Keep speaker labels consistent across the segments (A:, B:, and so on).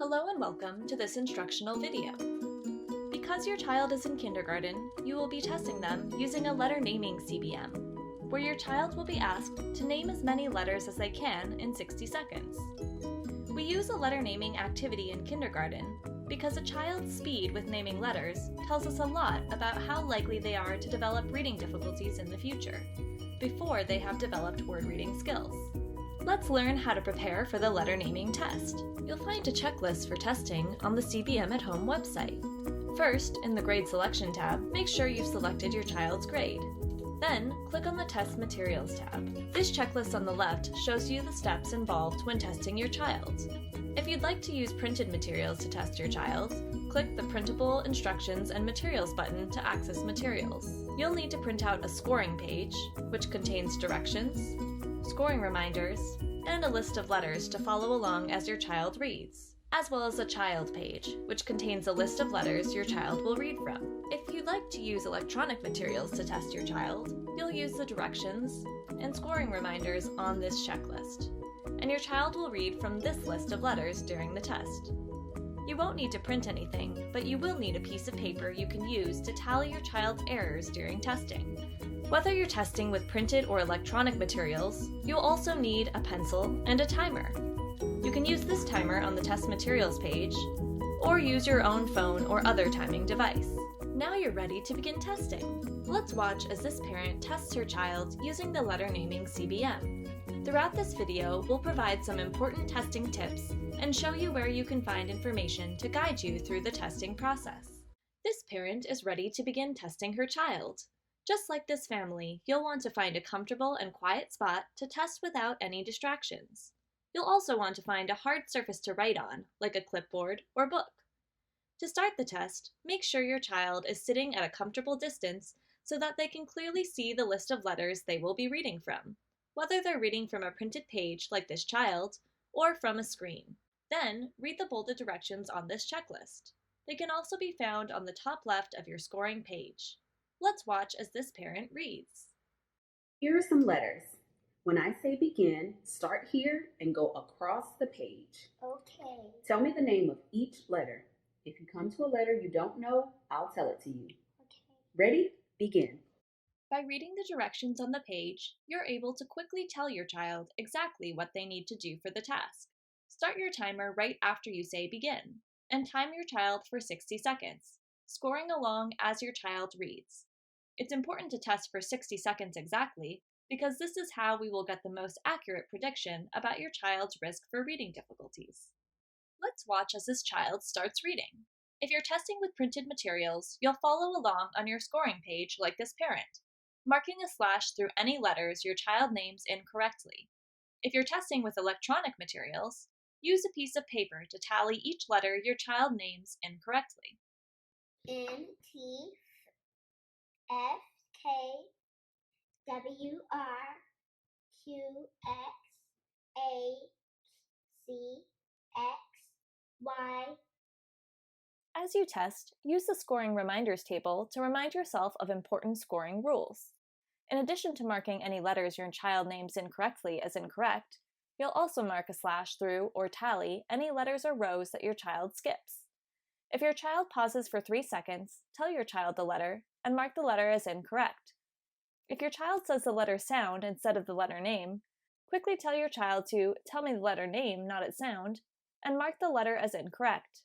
A: Hello and welcome to this instructional video. Because your child is in kindergarten, you will be testing them using a letter naming CBM, where your child will be asked to name as many letters as they can in 60 seconds. We use a letter naming activity in kindergarten because a child's speed with naming letters tells us a lot about how likely they are to develop reading difficulties in the future, before they have developed word reading skills. Let's learn how to prepare for the letter naming test. You'll find a checklist for testing on the CBM at Home website. First, in the Grade Selection tab, make sure you've selected your child's grade. Then, click on the Test Materials tab. This checklist on the left shows you the steps involved when testing your child. If you'd like to use printed materials to test your child, click the Printable Instructions and Materials button to access materials. You'll need to print out a scoring page, which contains directions, scoring reminders, and a list of letters to follow along as your child reads, as well as a child page, which contains a list of letters your child will read from. If you'd like to use electronic materials to test your child, you'll use the directions and scoring reminders on this checklist, and your child will read from this list of letters during the test. You won't need to print anything, but you will need a piece of paper you can use to tally your child's errors during testing. Whether you're testing with printed or electronic materials, you'll also need a pencil and a timer. You can use this timer on the test materials page, or use your own phone or other timing device. Now you're ready to begin testing. Let's watch as this parent tests her child using the letter naming CBM. Throughout this video, we'll provide some important testing tips and show you where you can find information to guide you through the testing process. This parent is ready to begin testing her child. Just like this family, you'll want to find a comfortable and quiet spot to test without any distractions. You'll also want to find a hard surface to write on, like a clipboard or book. To start the test, make sure your child is sitting at a comfortable distance so that they can clearly see the list of letters they will be reading from, whether they're reading from a printed page like this child or from a screen. Then, read the bolded directions on this checklist. They can also be found on the top left of your scoring page. Let's watch as this parent reads.
B: Here are some letters. When I say begin, start here and go across the page.
C: Okay.
B: Tell me the name of each letter. If you come to a letter you don't know, I'll tell it to you.
C: Okay.
B: Ready? Begin.
A: By reading the directions on the page, you're able to quickly tell your child exactly what they need to do for the task. Start your timer right after you say begin, and time your child for 60 seconds, scoring along as your child reads. It's important to test for 60 seconds exactly because this is how we will get the most accurate prediction about your child's risk for reading difficulties. Let's watch as this child starts reading. If you're testing with printed materials, you'll follow along on your scoring page like this parent, marking a slash through any letters your child names incorrectly. If you're testing with electronic materials, use a piece of paper to tally each letter your child names incorrectly.
C: N, T, F, K, W, R, Q, X, A, C, X, Y.
A: As you test, use the scoring reminders table to remind yourself of important scoring rules. In addition to marking any letters your child names incorrectly as incorrect, you'll also mark a slash through or tally any letters or rows that your child skips. If your child pauses for 3 seconds, tell your child the letter and mark the letter as incorrect. If your child says the letter sound instead of the letter name, quickly tell your child to tell me the letter name, not its sound, and mark the letter as incorrect.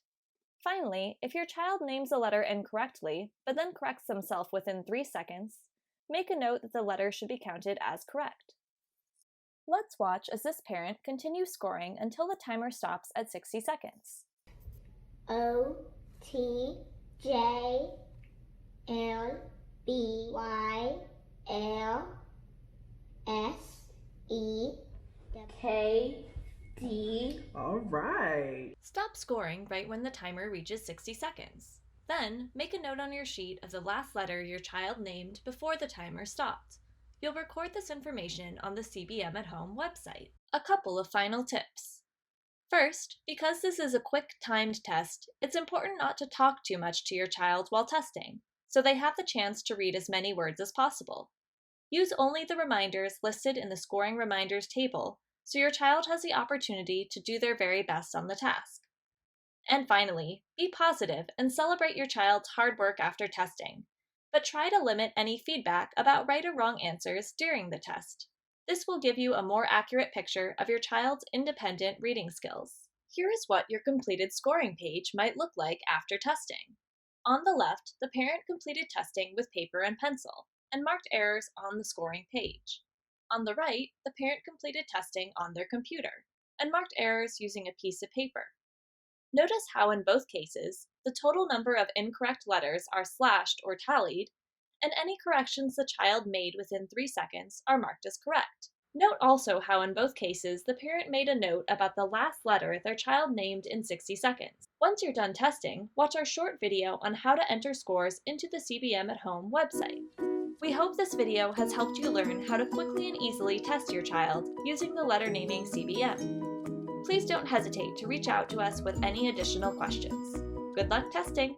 A: Finally, if your child names a letter incorrectly, but then corrects themselves within 3 seconds, make a note that the letter should be counted as correct. Let's watch as this parent continues scoring until the timer stops at 60 seconds.
C: O, T, J, L, B, Y, L, S, E, K, D.
B: All right.
A: Stop scoring right when the timer reaches 60 seconds. Then, make a note on your sheet of the last letter your child named before the timer stopped. You'll record this information on the CBM at Home website. A couple of final tips. First, because this is a quick timed test, it's important not to talk too much to your child while testing, so they have the chance to read as many words as possible. Use only the reminders listed in the scoring reminders table, so your child has the opportunity to do their very best on the task. And finally, be positive and celebrate your child's hard work after testing, but try to limit any feedback about right or wrong answers during the test. This will give you a more accurate picture of your child's independent reading skills. Here is what your completed scoring page might look like after testing. On the left, the parent completed testing with paper and pencil and marked errors on the scoring page. On the right, the parent completed testing on their computer and marked errors using a piece of paper. Notice how in both cases, the total number of incorrect letters are slashed or tallied, and any corrections the child made within 3 seconds are marked as correct. Note also how in both cases the parent made a note about the last letter their child named in 60 seconds. Once you're done testing, watch our short video on how to enter scores into the CBM at Home website. We hope this video has helped you learn how to quickly and easily test your child using the letter naming CBM. Please don't hesitate to reach out to us with any additional questions. Good luck testing!